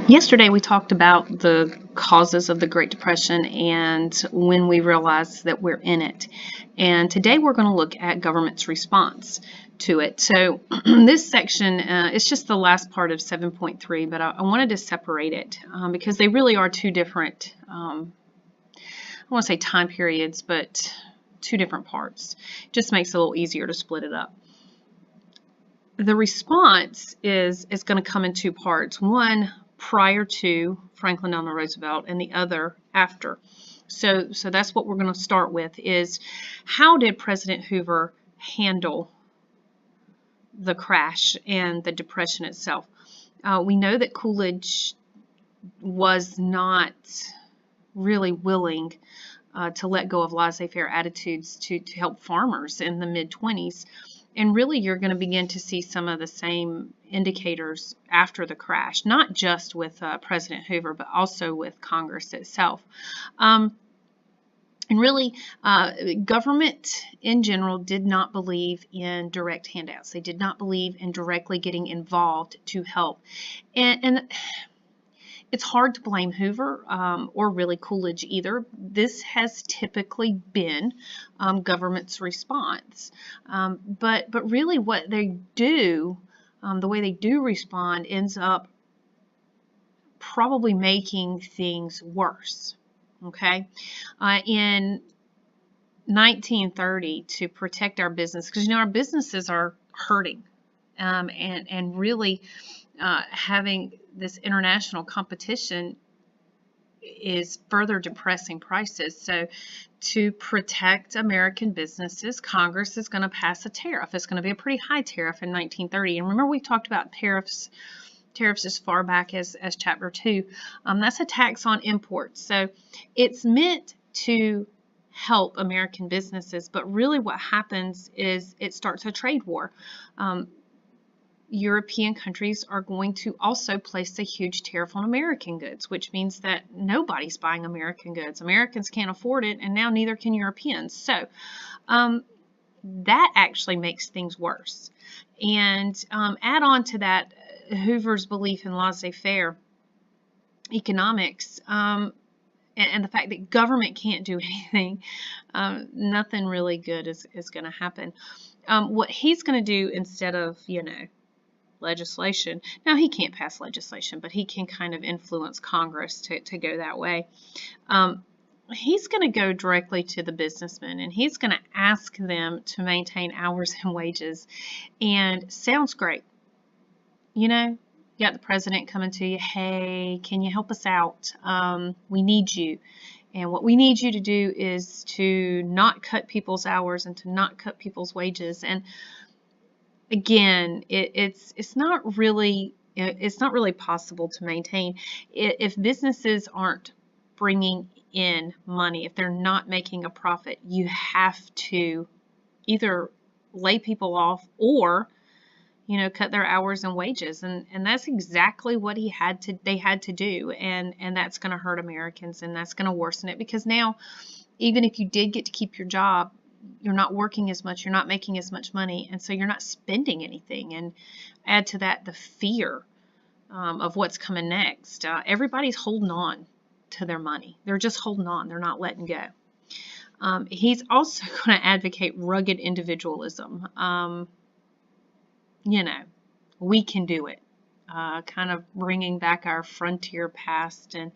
Yesterday, we talked about the causes of the Great Depression and when we realize that we're in it. And today, we're going to look at government's response to it. So, this section is just the last part of 7.3, but I wanted to separate it because they really are two different, I want to say time periods, but two different parts. It just makes it a little easier to split it up. The response is going to come in two parts. One, prior to Franklin Delano Roosevelt, and the other after. So that's what we're going to start with, is how did President Hoover handle the crash and the Depression itself? We know that Coolidge was not really willing to let go of laissez-faire attitudes to help farmers in the mid-20s. And really, you're going to begin to see some of the same indicators after the crash, not just with President Hoover, but also with Congress itself. And really, government in general did not believe in direct handouts. They did not believe in directly getting involved to help. And it's hard to blame Hoover or really Coolidge either. This has typically been government's response. But really what they do, the way they do respond, ends up probably making things worse. Okay? In 1930, to protect our business, because our businesses are hurting, and really having this international competition is further depressing prices. So to protect American businesses, Congress is going to pass a tariff. It's going to be a pretty high tariff in 1930. And remember, we talked about tariffs as far back as Chapter 2. That's a tax on imports. So it's meant to help American businesses, but really what happens is it starts a trade war. European countries are going to also place a huge tariff on American goods, which means that nobody's buying American goods. Americans can't afford it, and now neither can Europeans. So that actually makes things worse. And add on to that Hoover's belief in laissez-faire economics, and the fact that government can't do anything, nothing really good is going to happen. What he's going to do instead of, legislation. Now, he can't pass legislation, but he can kind of influence Congress to go that way. He's going to go directly to the businessmen, and he's going to ask them to maintain hours and wages. And sounds great. You got the president coming to you, hey, can you help us out? We need you. And what we need you to do is to not cut people's hours and to not cut people's wages. And again, it's not really possible to maintain if businesses aren't bringing in money. If they're not making a profit, you have to either lay people off or cut their hours and wages, and that's exactly what they had to do, and that's going to hurt Americans, and that's going to worsen it, because now even if you did get to keep your job, you're not working as much, you're not making as much money, and so you're not spending anything. And add to that the fear of what's coming next. Everybody's holding on to their money. They're just holding on. They're not letting go. He's also going to advocate rugged individualism. We can do it. Kind of bringing back our frontier past, and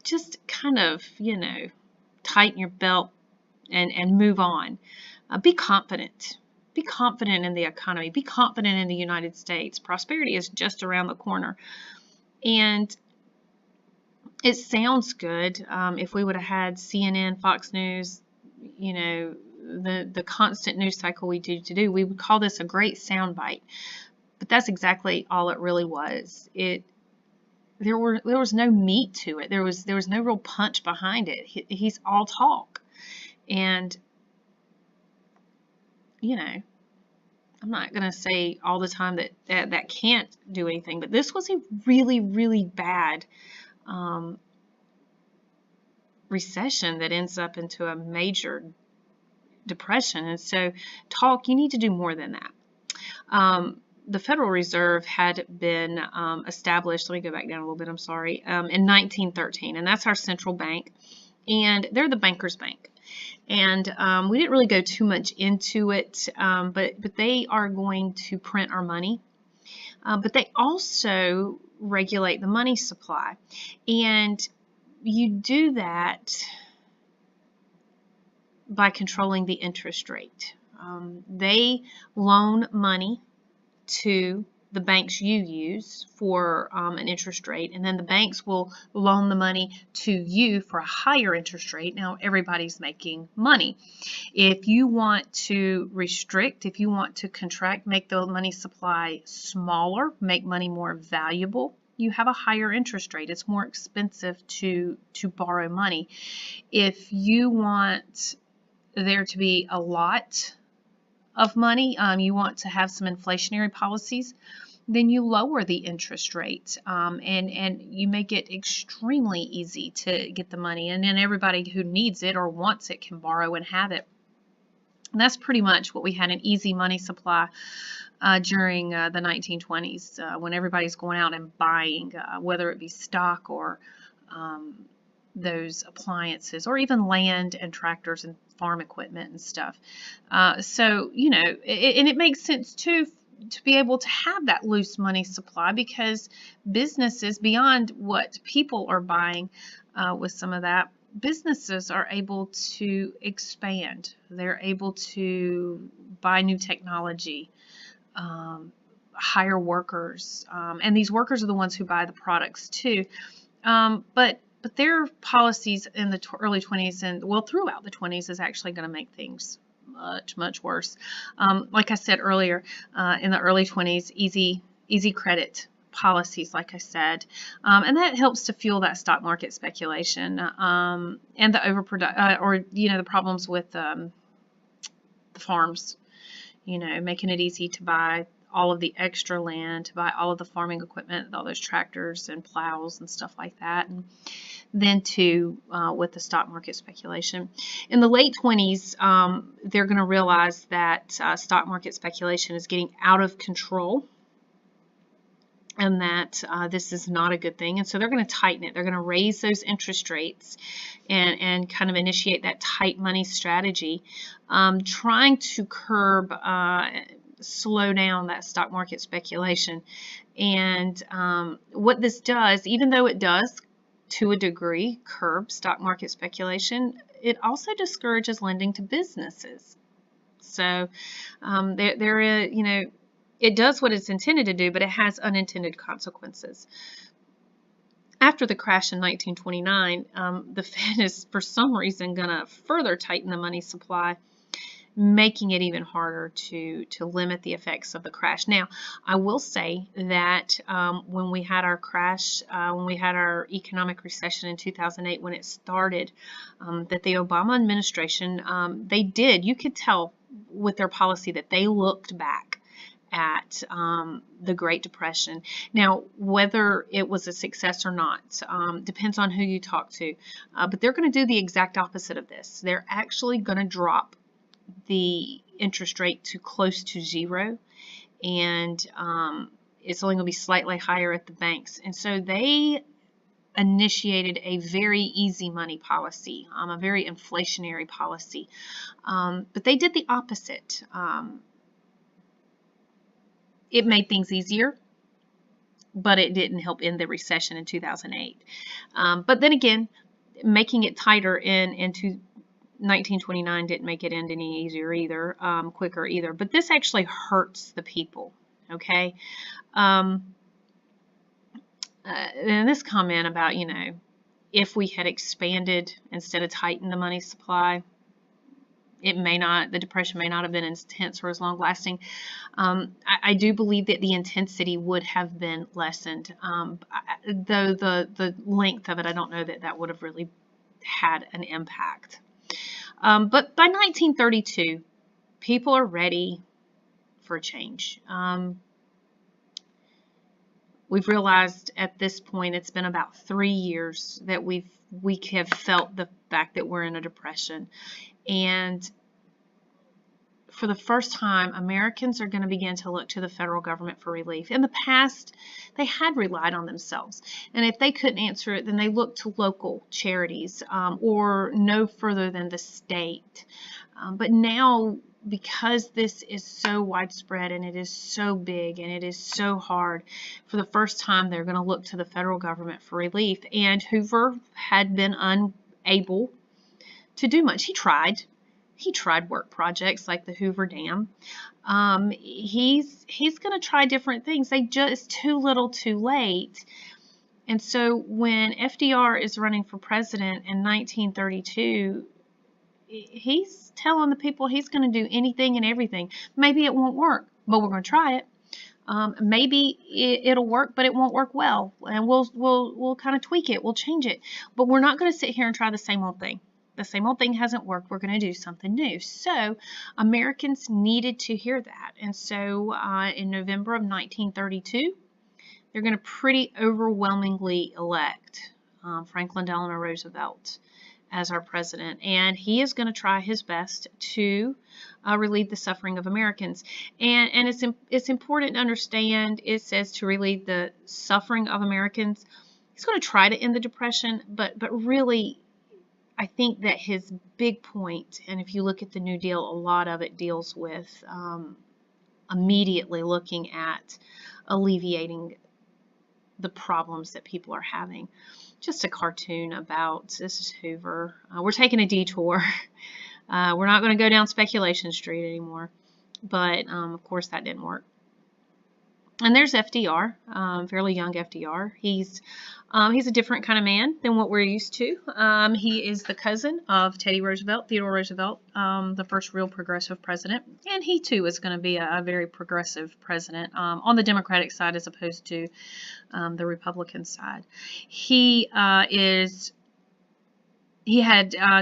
just kind of, tighten your belt and move on. Be confident. Be confident in the economy. Be confident in the United States. Prosperity is just around the corner. And it sounds good. If we would have had CNN, Fox News, the constant news cycle we do, we would call this a great soundbite. But that's exactly all it really was. There was no meat to it. There was no real punch behind it. He's all talk. And, I'm not going to say all the time that can't do anything, but this was a really, really bad recession that ends up into a major depression. And so you need to do more than that. the Federal Reserve had been established, let me go back down a little bit, I'm sorry, in 1913, and that's our central bank, and they're the banker's bank. And we didn't really go too much into it, but they are going to print our money. But they also regulate the money supply. And you do that by controlling the interest rate. They loan money to the banks you use for an interest rate, and then the banks will loan the money to you for a higher interest rate. Now everybody's making money. If you want to restrict, if you want to contract, make the money supply smaller, make money more valuable, you have a higher interest rate. It's more expensive to borrow money. If you want there to be a lot of money, you want to have some inflationary policies, then you lower the interest rate, and you make it extremely easy to get the money, and then everybody who needs it or wants it can borrow and have it. And that's pretty much what we had, an easy money supply during the 1920s, when everybody's going out and buying, whether it be stock or those appliances, or even land and tractors and farm equipment and stuff. So, you know, and it makes sense too to be able to have that loose money supply, because businesses, beyond what people are buying with some of that, businesses are able to expand. They're able to buy new technology, hire workers, and these workers are the ones who buy the products too. But their policies in the early 20s and, well, throughout the 20s is actually going to make things much worse. Like I said earlier, in the early 20s, easy credit policies, like I said, and that helps to fuel that stock market speculation, and the overproduction, or, you know, the problems with the farms, you know, making it easy to buy all of the extra land, to buy all of the farming equipment, all those tractors and plows and stuff like that. And then with the stock market speculation. In the late 20s, they're going to realize that stock market speculation is getting out of control, and that this is not a good thing. And so they're going to tighten it. They're going to raise those interest rates and kind of initiate that tight money strategy, trying to curb, slow down that stock market speculation. And what this does, even though it does to a degree curb stock market speculation, it also discourages lending to businesses. So you know, it does what it's intended to do, but it has unintended consequences. After the crash in 1929, the Fed is, for some reason, going to further tighten the money supply, making it even harder to limit the effects of the crash. Now, I will say that when we had our crash, when we had our economic recession in 2008, when it started, that the Obama administration, you could tell with their policy that they looked back at the Great Depression. Now, whether it was a success or not depends on who you talk to, but they're going to do the exact opposite of this. They're actually going to drop the interest rate to close to zero, and it's only going to be slightly higher at the banks. And so they initiated a very easy money policy, a very inflationary policy, but they did the opposite. It made things easier, but it didn't help end the recession in 2008. But then again, making it tighter in 1929 didn't make it end any easier either, quicker either. But this actually hurts the people, okay? And this comment about, you know, if we had expanded instead of tightened the money supply, the depression may not have been as intense or as long lasting. I do believe that the intensity would have been lessened, though the length of it, I don't know that would have really had an impact. But by 1932, people are ready for a change. We've realized at this point, it's been about 3 years that we have felt the fact that we're in a depression. And for the first time, Americans are going to begin to look to the federal government for relief. In the past, they had relied on themselves. And if they couldn't answer it, then they looked to local charities or no further than the state. But now, because this is so widespread and it is so big and it is so hard, for the first time, they're going to look to the federal government for relief. And Hoover had been unable to do much. He tried. He tried work projects like the Hoover Dam. He's going to try different things. They just too little, too late. And so when FDR is running for president in 1932, he's telling the people he's going to do anything and everything. Maybe it won't work, but we're going to try it. Maybe it'll work, but it won't work well, and we'll kind of tweak it. We'll change it, but we're not going to sit here and try the same old thing. The same old thing hasn't worked. We're going to do something new. So Americans needed to hear that. And so in November of 1932, they're going to pretty overwhelmingly elect Franklin Delano Roosevelt as our president. And he is going to try his best to relieve the suffering of Americans. And it's important to understand, it says to relieve the suffering of Americans. He's going to try to end the Depression, but really, I think that his big point, and if you look at the New Deal, a lot of it deals with immediately looking at alleviating the problems that people are having. Just a cartoon about, this is Hoover. We're taking a detour. We're not going to go down Speculation Street anymore. But, of course, that didn't work. And there's FDR, fairly young FDR. He's a different kind of man than what we're used to. He is the cousin of Teddy Roosevelt, Theodore Roosevelt, the first real progressive president. And he, too, is going to be a very progressive president on the Democratic side as opposed to the Republican side. He had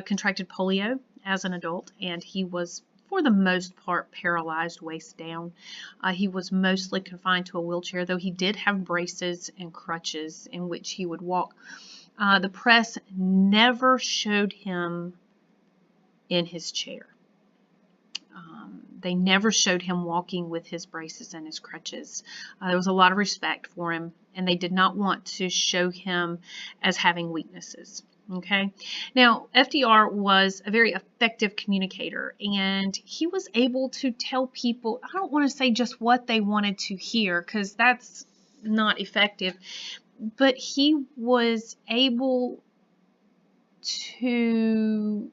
contracted polio as an adult, and he was, for the most part, paralyzed waist down. He was mostly confined to a wheelchair, though he did have braces and crutches in which he would walk. The press never showed him in his chair. They never showed him walking with his braces and his crutches. There was a lot of respect for him, and they did not want to show him as having weaknesses. Okay. Now, FDR was a very effective communicator, and he was able to tell people, I don't want to say just what they wanted to hear, because that's not effective, but he was able to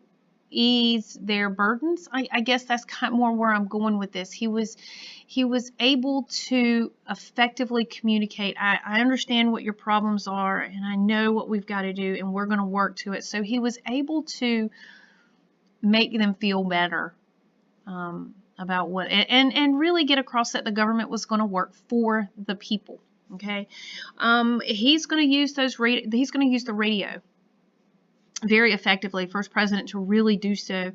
ease their burdens. I guess that's kind of more where I'm going with this. He was able to effectively communicate. I understand what your problems are, and I know what we've got to do, and we're going to work to it. So he was able to make them feel better about what, and really get across that the government was going to work for the people. Okay, he's going to use he's going to use the radio very effectively, first president to really do so,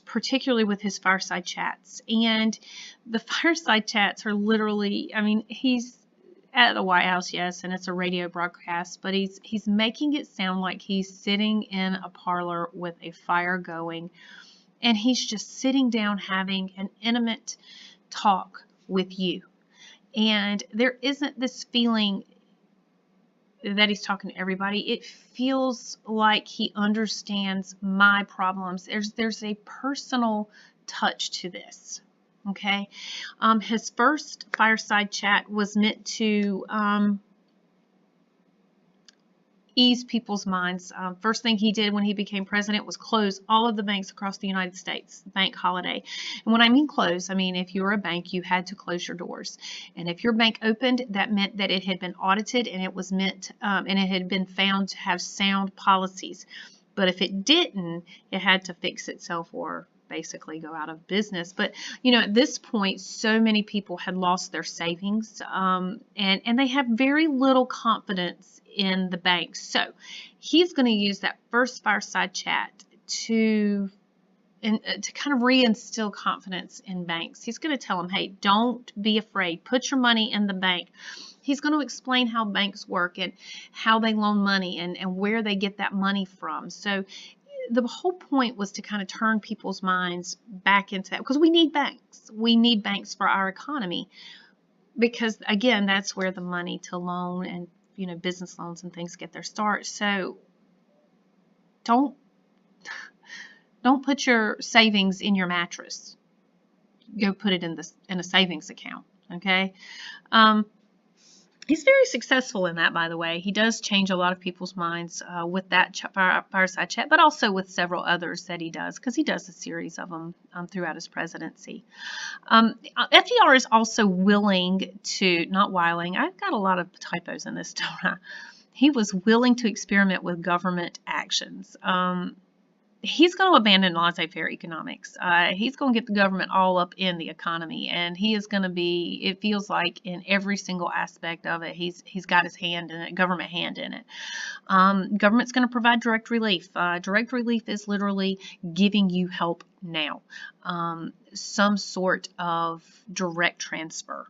particularly with his fireside chats. And the fireside chats are literally, I mean, he's at the White House, yes, and it's a radio broadcast, but he's making it sound like he's sitting in a parlor with a fire going, and he's just sitting down having an intimate talk with you. And there isn't this feeling that he's talking to everybody. It feels like he understands my problems. There's a personal touch to this. Okay, his first fireside chat was meant to ease people's minds. First thing he did when he became president was close all of the banks across the United States, bank holiday. And when I mean close, I mean if you were a bank, you had to close your doors. And if your bank opened, that meant that it had been audited and it was meant and it had been found to have sound policies. But if it didn't, it had to fix itself or basically go out of business. But you know, at this point, so many people had lost their savings, and they have very little confidence in the banks. So he's going to use that first fireside chat to kind of reinstill confidence in banks. He's going to tell them, hey, don't be afraid. Put your money in the bank. He's going to explain how banks work and how they loan money and where they get that money from. So the whole point was to kind of turn people's minds back into that, because we need banks. We need banks for our economy, because again, that's where the money to loan and, you know, business loans and things get their start. So don't put your savings in your mattress. Go put it in a savings account. Okay. He's very successful in that, by the way. He does change a lot of people's minds with that fireside chat, but also with several others that he does, because he does a series of them throughout his presidency. FDR is also willing to, not wiling, I've got a lot of typos in this, don't I? He was willing to experiment with government actions. He's going to abandon laissez-faire economics. He's going to get the government all up in the economy, and he is going to be, it feels like, in every single aspect of it. He's got his hand in it, government hand in it. Government's going to provide direct relief. Direct relief is literally giving you help now. Some sort of direct transfer.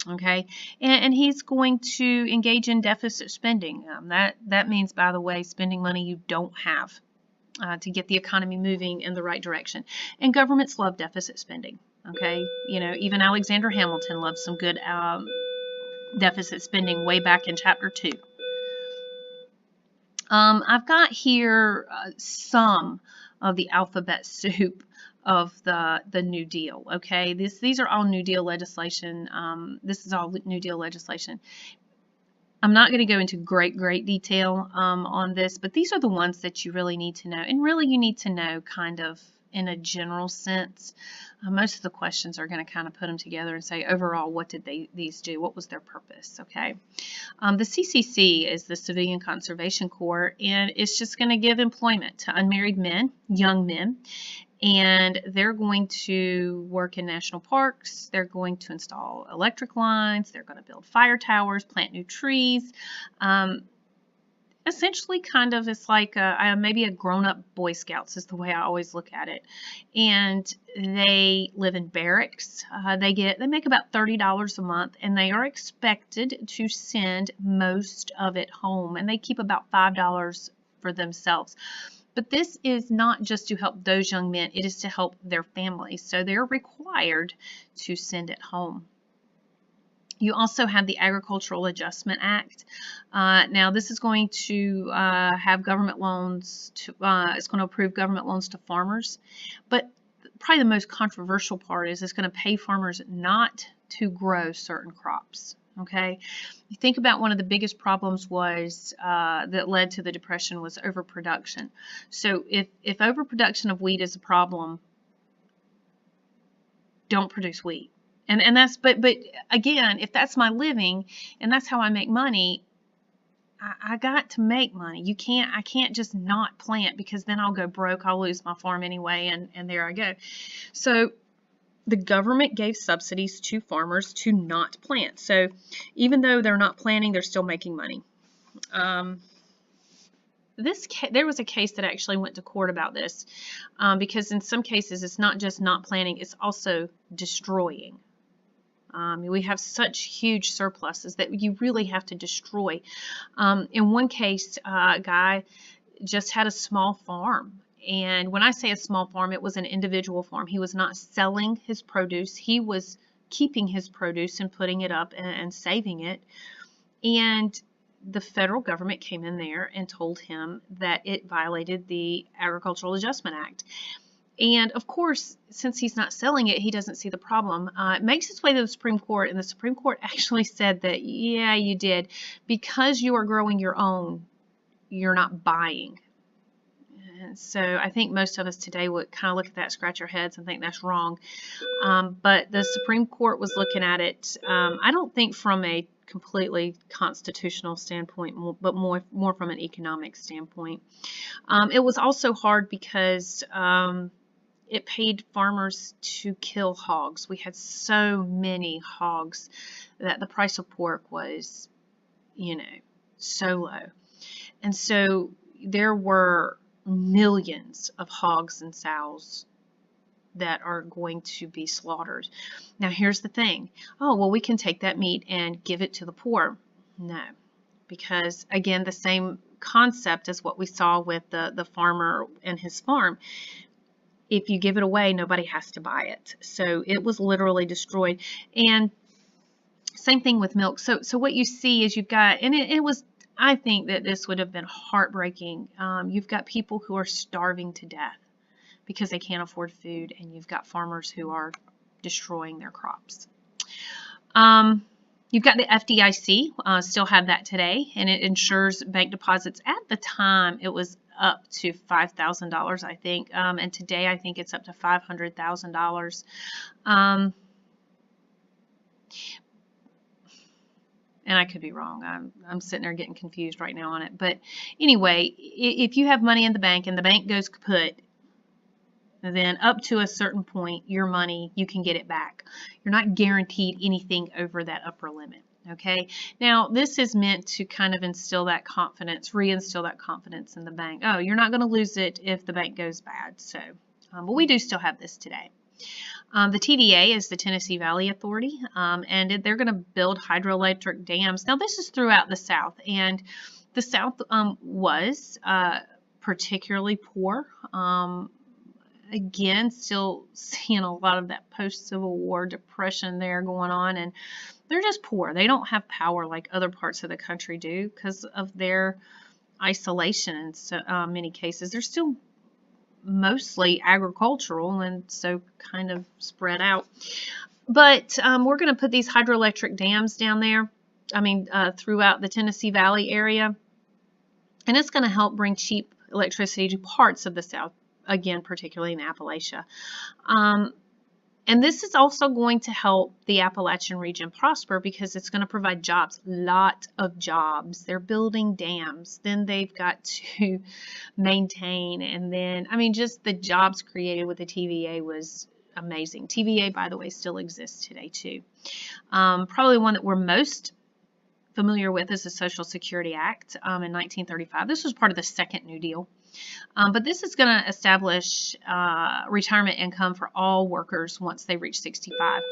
Okay, and he's going to engage in deficit spending. That means, by the way, spending money you don't have. To get the economy moving in the right direction. And governments love deficit spending. Okay, you know, even Alexander Hamilton loved some good deficit spending way back in chapter 2. I've got here some of the alphabet soup of the New Deal. Okay, these are all New Deal legislation. This is all New Deal legislation. I'm not going to go into great detail on this, but these are the ones that you really need to know. And really, you need to know kind of in a general sense. Most of the questions are going to kind of put them together and say, overall, what did these do? What was their purpose? Okay. The CCC is the Civilian Conservation Corps, and it's just going to give employment to unmarried men, young men. And they're going to work in national parks. They're going to install electric lines. They're going to build fire towers, plant new trees. Essentially, kind of, it's like maybe a grown-up Boy Scouts is the way I always look at it. And they live in barracks. They make about $30 a month, and they are expected to send most of it home. And they keep about $5 for themselves. But this is not just to help those young men, it is to help their families. So they're required to send it home. You also have the Agricultural Adjustment Act. Now this is going to have government loans, it's going to approve government loans to farmers. But probably the most controversial part is it's going to pay farmers not to grow certain crops. Okay, you think about one of the biggest problems was that led to the Depression was overproduction. So if overproduction of wheat is a problem, don't produce wheat. And that's but again, if that's my living and that's how I make money, I got to make money. I can't just not plant, because then I'll go broke. I'll lose my farm anyway, and there I go. So the government gave subsidies to farmers to not plant. So even though they're not planting, they're still making money. There was a case that actually went to court about this, because in some cases it's not just not planting, it's also destroying. We have such huge surpluses that you really have to destroy. In one case, a guy just had a small farm. And when I say a small farm, it was an individual farm. He was not selling his produce. He was keeping his produce and putting it up and saving it. And the federal government came in there and told him that it violated the Agricultural Adjustment Act. And of course, since he's not selling it, he doesn't see the problem. It makes its way to the Supreme Court, and the Supreme Court actually said that, yeah, you did. Because you are growing your own, you're not buying. So I think most of us today would kind of look at that, scratch our heads, and think that's wrong. But the Supreme Court was looking at it, I don't think from a completely constitutional standpoint, but more from an economic standpoint. It was also hard because it paid farmers to kill hogs. We had so many hogs that the price of pork was, so low. And so there were millions of hogs and sows that are going to be slaughtered. Now here's the thing. Oh, well, we can take that meat and give it to the poor. No, because again, the same concept as what we saw with the farmer and his farm. If you give it away, nobody has to buy it. So it was literally destroyed. And same thing with milk. So what you see is you've got, and it was, I think that this would have been heartbreaking. You've got people who are starving to death because they can't afford food, and you've got farmers who are destroying their crops. You've got the FDIC, still have that today, and it insures bank deposits. At the time, it was up to $5,000, I think, and today I think it's up to $500,000. And I could be wrong. I'm sitting there getting confused right now on it. But anyway, if you have money in the bank and the bank goes kaput, then up to a certain point, your money, you can get it back. You're not guaranteed anything over that upper limit. Okay. Now, this is meant to kind of instill that confidence, reinstill that confidence in the bank. Oh, you're not going to lose it if the bank goes bad. So, but we do still have this today. The TVA is the Tennessee Valley Authority, and they're going to build hydroelectric dams. Now, this is throughout the South, and the South was particularly poor. Again, still seeing a lot of that post-Civil War depression there going on, and they're just poor. They don't have power like other parts of the country do because of their isolation in so many cases. They're still mostly agricultural and so kind of spread out. But we're going to put these hydroelectric dams down there, throughout the Tennessee Valley area, and it's going to help bring cheap electricity to parts of the South, again, particularly in Appalachia. And this is also going to help the Appalachian region prosper because it's going to provide jobs, lot of jobs. They're building dams, then they've got to maintain, and then, just the jobs created with the TVA was amazing. TVA, by the way, still exists today too. Probably one that we're most familiar with is the Social Security Act in 1935. This was part of the Second New Deal. But this is going to establish retirement income for all workers once they reach 65.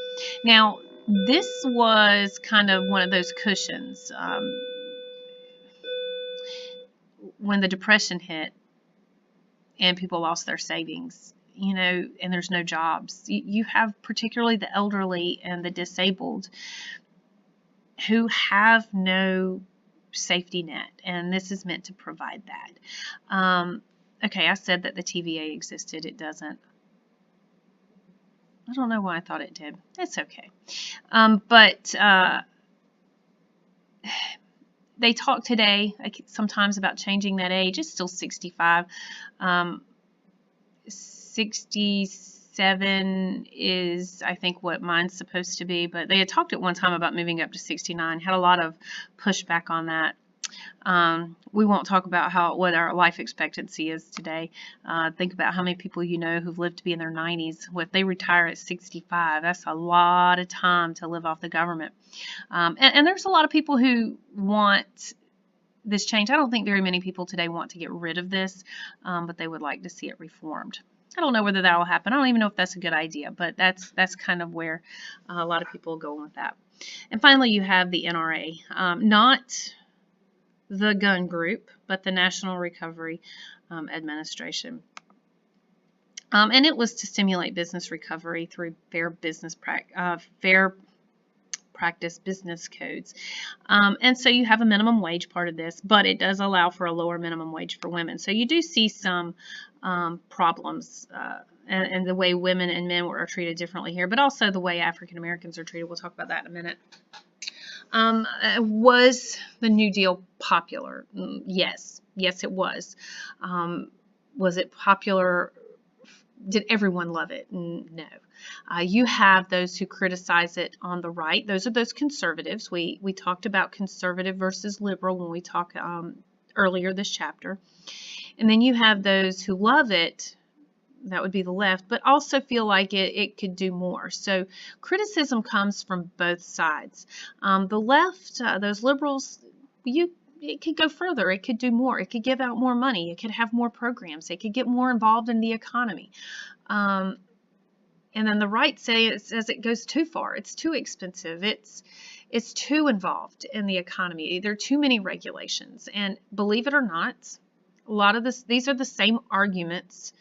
Now, this was kind of one of those cushions when the Depression hit and people lost their savings, and there's no jobs. You have particularly the elderly and the disabled who have no safety net, and this is meant to provide that. Okay, I said that the TVA existed. It doesn't. I don't know why I thought it did. It's okay. But they talk today sometimes about changing that age. It's still 65. 67 is, I think, what mine's supposed to be, but they had talked at one time about moving up to 69. Had a lot of pushback on that. We won't talk about what our life expectancy is today. Think about how many people you know who've lived to be in their 90s. Well, if they retire at 65, that's a lot of time to live off the government. And there's a lot of people who want this change. I don't think very many people today want to get rid of this, but they would like to see it reformed. I don't know whether that will happen. I don't even know if that's a good idea, but that's kind of where a lot of people go with that. And finally, you have the NRA, not the gun group, but the National Recovery Administration. And it was to stimulate business recovery through fair practice business codes. And so you have a minimum wage part of this, but it does allow for a lower minimum wage for women. So you do see some problems and the way women and men are treated differently here, but also the way African Americans are treated. We'll talk about that in a minute. Was the New Deal popular? Yes. Yes, it was. Was it popular? Did everyone love it? No. You have those who criticize it on the right. Those are those conservatives. We talked about conservative versus liberal when we talked earlier this chapter. And then you have those who love it. That would be the left, but also feel like it could do more. So criticism comes from both sides. The left, those liberals, it could go further. It could do more. It could give out more money. It could have more programs. It could get more involved in the economy. And then the right says it goes too far. It's too expensive. It's too involved in the economy. There are too many regulations. And believe it or not, a lot of these are the same arguments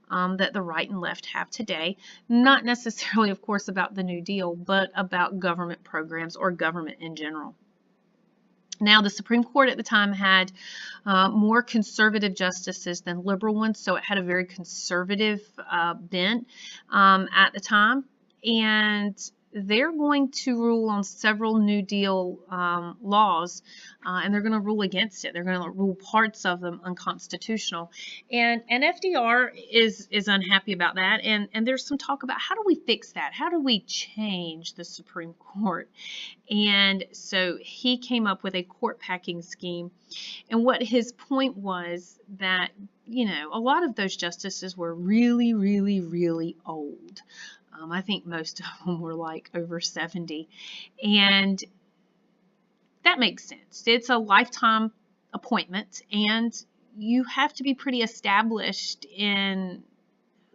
that the right and left have today. Not necessarily, of course, about the New Deal, but about government programs or government in general. Now, the Supreme Court at the time had more conservative justices than liberal ones, so it had a very conservative bent at the time. And they're going to rule on several New Deal laws, and they're going to rule against it. They're going to rule parts of them unconstitutional. And FDR is unhappy about that. And there's some talk about how do we fix that? How do we change the Supreme Court? And so he came up with a court packing scheme. And what his point was that, you know, a lot of those justices were really, really, really old. I think most of them were like over 70. And that makes sense. It's a lifetime appointment, and you have to be pretty established in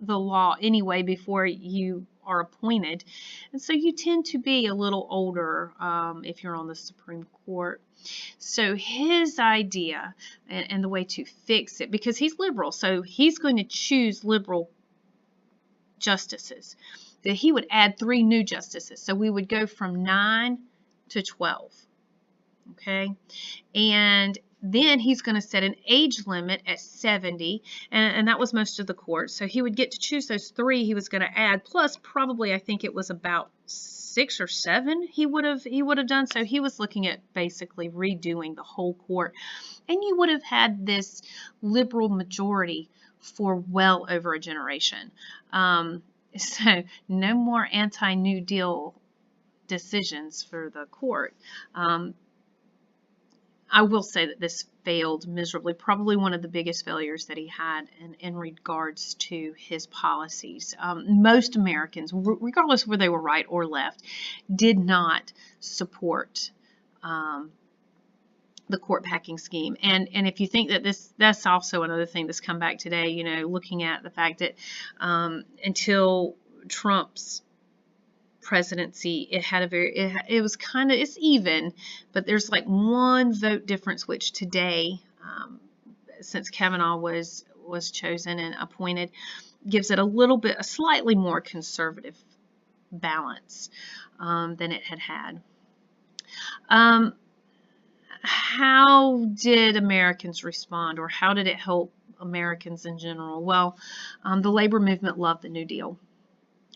the law anyway before you are appointed. And so you tend to be a little older if you're on the Supreme Court. So his idea and the way to fix it, because he's liberal, so he's going to choose liberal justices, that he would add 3 new justices. So we would go from 9 to 12. Okay. And then he's going to set an age limit at 70, and that was most of the court. So he would get to choose those 3 he was going to add, plus probably I think it was about 6 or 7 he would have done. So he was looking at basically redoing the whole court, and you would have had this liberal majority for well over a generation. So no more anti-New Deal decisions for the court. I will say that this failed miserably, probably one of the biggest failures that he had in regards to his policies. Most Americans, regardless of whether they were right or left, did not support the court packing scheme. And if you think that that's also another thing that's come back today, you know, looking at the fact that until Trump's presidency, it had it was kind of, it's even, but there's like 1 vote difference, which today, since Kavanaugh was chosen and appointed, gives it a slightly more conservative balance than it had. How did Americans respond, or how did it help Americans in general? Well, the labor movement loved the New Deal.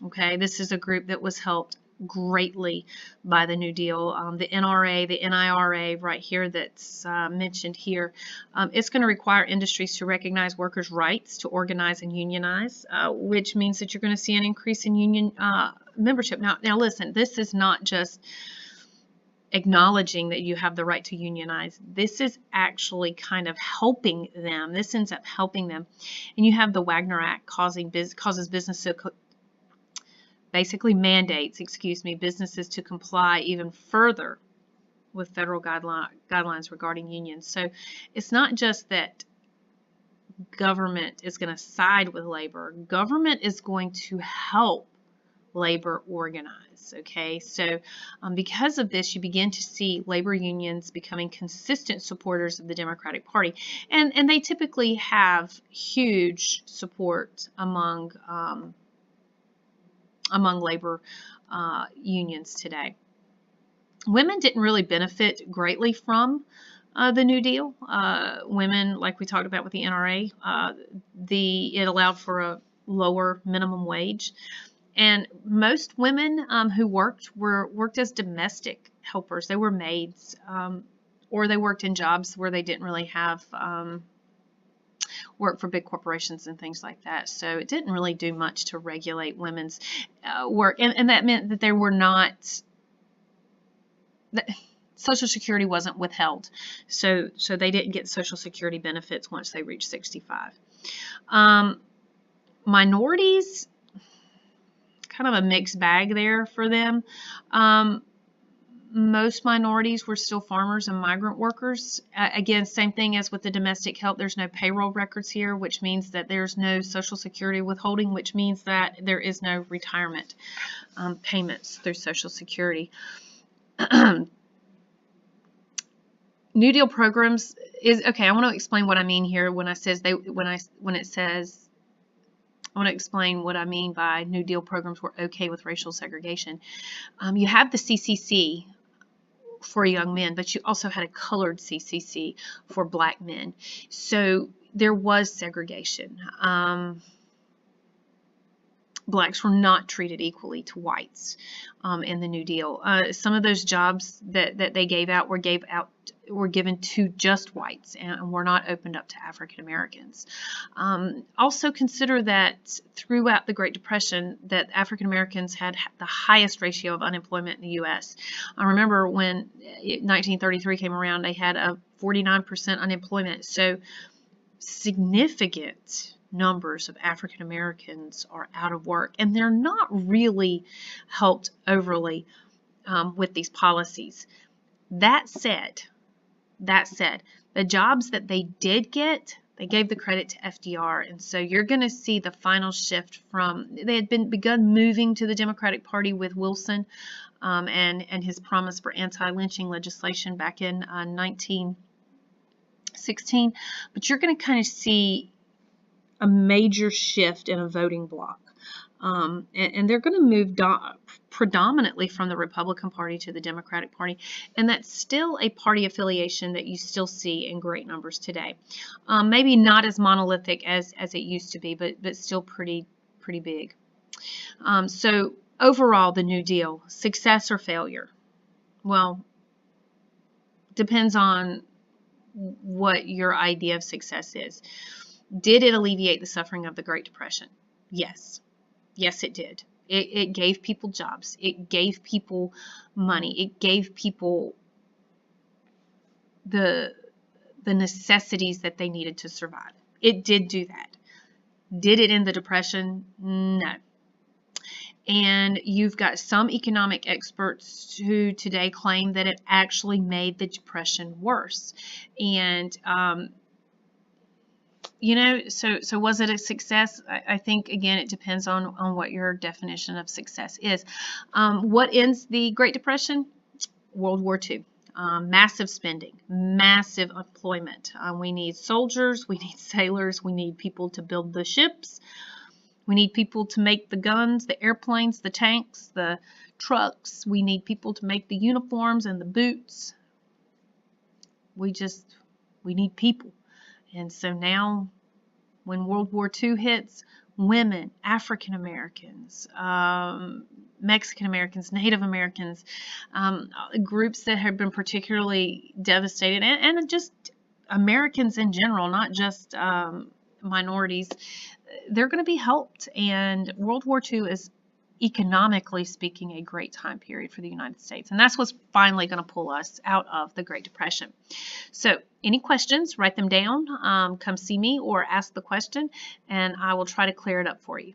Okay, this is a group that was helped greatly by the New Deal. The NRA, the NIRA right here that's mentioned here, it's going to require industries to recognize workers' rights to organize and unionize, which means that you're going to see an increase in union membership. Now listen, this is not just acknowledging that you have the right to unionize. This is actually kind of helping them. This ends up helping them. And you have the Wagner Act causes business to basically mandates, businesses to comply even further with federal guidelines regarding unions. So it's not just that government is going to side with labor. Government is going to help labor organize. Okay, so because of this, you begin to see labor unions becoming consistent supporters of the Democratic Party, and they typically have huge support among labor unions today. Women didn't really benefit greatly from the New Deal. Women, like we talked about with the NRA, it allowed for a lower minimum wage. And most women who worked as domestic helpers. They were maids, or they worked in jobs where they didn't really have work for big corporations and things like that. So it didn't really do much to regulate women's work. And that meant that there were not, Social Security wasn't withheld. So they didn't get Social Security benefits once they reached 65. Minorities, kind of a mixed bag there for them. Most minorities were still farmers and migrant workers. Again, same thing as with the domestic help. There's no payroll records here, which means that there's no Social Security withholding, which means that there is no retirement payments through Social Security. New Deal programs is okay. I want to explain what I mean here when I says they when it says. I want to explain what I mean by New Deal programs were okay with racial segregation. You have the CCC for young men, but you also had a colored CCC for black men. So there was segregation. Blacks were not treated equally to whites in the New Deal. Some of those jobs that they gave out were given to just whites and were not opened up to African Americans. Also consider that throughout the Great Depression that African Americans had the highest ratio of unemployment in the U.S. I remember when 1933 came around, they had a 49% unemployment. So significant numbers of African Americans are out of work, and they're not really helped overly with these policies. That said, the jobs that they did get, they gave the credit to FDR, and so you're going to see the final shift from, they had begun moving to the Democratic Party with Wilson and his promise for anti-lynching legislation back in 1916, but you're going to kind of see a major shift in a voting bloc. And they're going to move predominantly from the Republican Party to the Democratic Party, and that's still a party affiliation that you still see in great numbers today. Maybe not as monolithic as it used to be, but still pretty big. So overall, the New Deal, success or failure? Well, depends on what your idea of success is. Did it alleviate the suffering of the Great Depression? Yes. Yes, it did. It gave people jobs. It gave people money. It gave people the necessities that they needed to survive. It did do that. Did it end the Depression? No. And you've got some economic experts who today claim that it actually made the Depression worse. And you know, so was it a success? I think, again, it depends on what your definition of success is. What ends the Great Depression? World War II. Massive spending, massive employment. We need soldiers, we need sailors, we need people to build the ships, we need people to make the guns, the airplanes, the tanks, the trucks. We need people to make the uniforms and the boots. We need people. And so now, when World War II hits, women, African Americans, Mexican Americans, Native Americans, groups that have been particularly devastated, and just Americans in general, not just minorities, they're going to be helped. And World War II is, economically speaking, a great time period for the United States. And that's what's finally going to pull us out of the Great Depression. So any questions, write them down, come see me or ask the question, and I will try to clear it up for you.